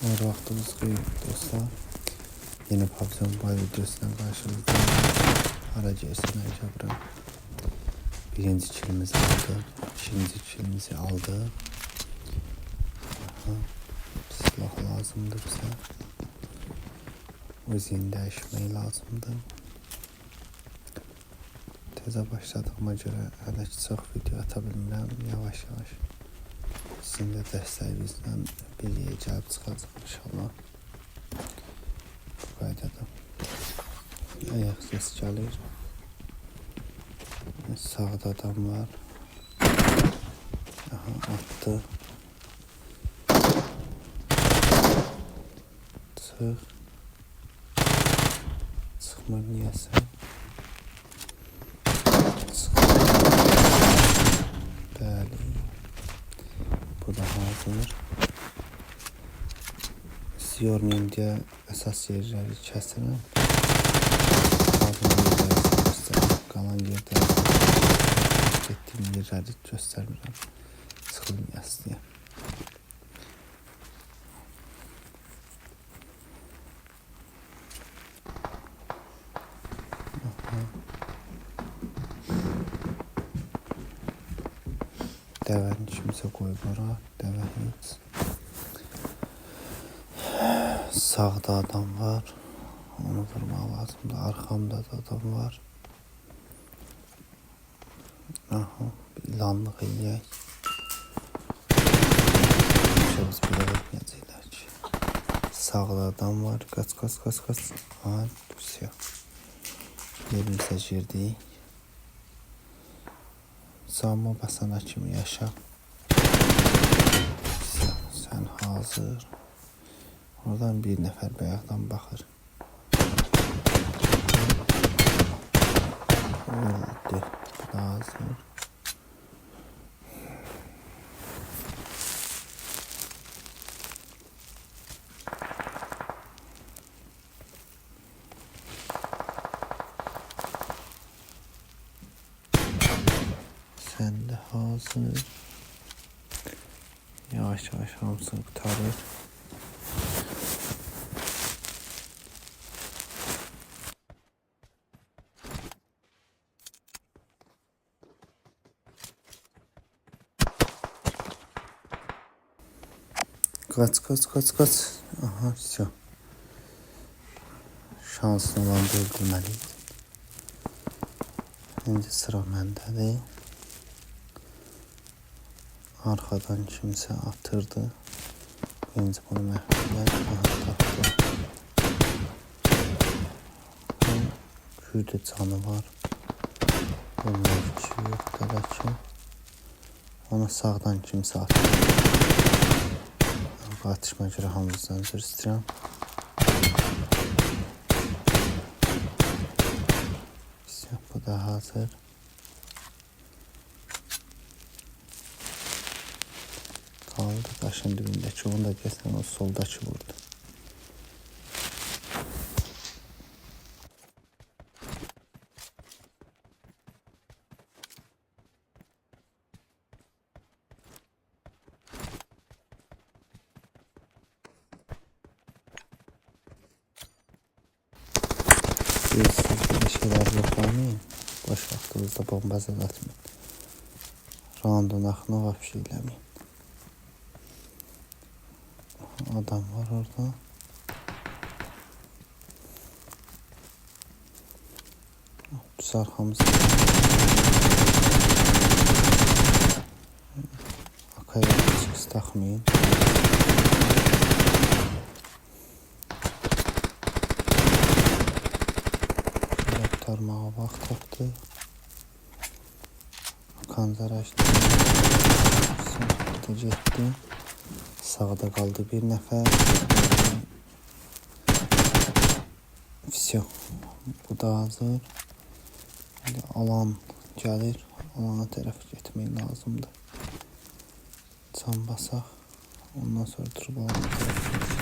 Her vaxtınız xeyir dostlar. Yeni PUBG Mobile videosundan karşınızdayım. Aracı esnə Cabra. Birinci kilimizi aldı. İkinci kilimizi aldı. Silah lazımdı bize. Özünü dəyişmək lazımdı. Tezə başladığıma görə hələ ki çox video ata bilmirəm. Yavaş yavaş. Sizin də dəstəyinizlə birliyə gəlib çıxacaq inşallah. Bu qaydada. Ayaq səs gəlir. Sağda adam var. Aha, attı. Çıx. Çıxmır niyəsə. Bəli. Bu da hazır. Siz yormayayım deyə əsas yerləri kəsirəm. Qalan yerdə etdiyim yerləri göstərmirəm. Sıxılmayasın deyə. Dəvəni kimsə qoyub ora. Dəvə heç. Sağda adam var. Onu vurmaq lazımdır. Arxamda da adam var. Aha, bir ilanlıq eləyək. Biz belə etməyəcəklər ki. Sağda adam var. Qaç. Aha, siyah. Yerimizə girdik. Sağma basana kimi yaşa. Sən hazır. Oradan bir nəfər bayaqdan baxır. Öldü. Hazır. Sen de hazır. Yavaş yavaş hamısını kurtarır. Kaç. Aha, все. Şanslı olan da öldürməliydi. İndi sıra məndədir. Arxadan kimsə atırdı. Birinci bunu məhvələr. Aha, tapdı. Güclü canı var. Bunlar ki, yoxdur da ki. Ona sağdan kimsə atır. Bu atışma görə hamımızdan üzr istəyirəm. Bu da hazır. Kaldı daşın dibindəki. Onu da gəlsən o soldakı vurdu. Siz böyle şeyler yoklamayın. Boş vaxtınızda bomba atmayın. Roundun axını vəbşi eləməyin. Adam var orada. Düz arxamızda. Akaya çıkız taxmayın. Tarmağa vaxt tapdı. Kanzar açdı. Sınıfda getdi. Sağda qaldı bir nəfər. Все. Bu da hazır. Alan gəlir. Alana tərəf getmək lazımdır. Can basaq. Ondan sonra durub alana tərəf getdik.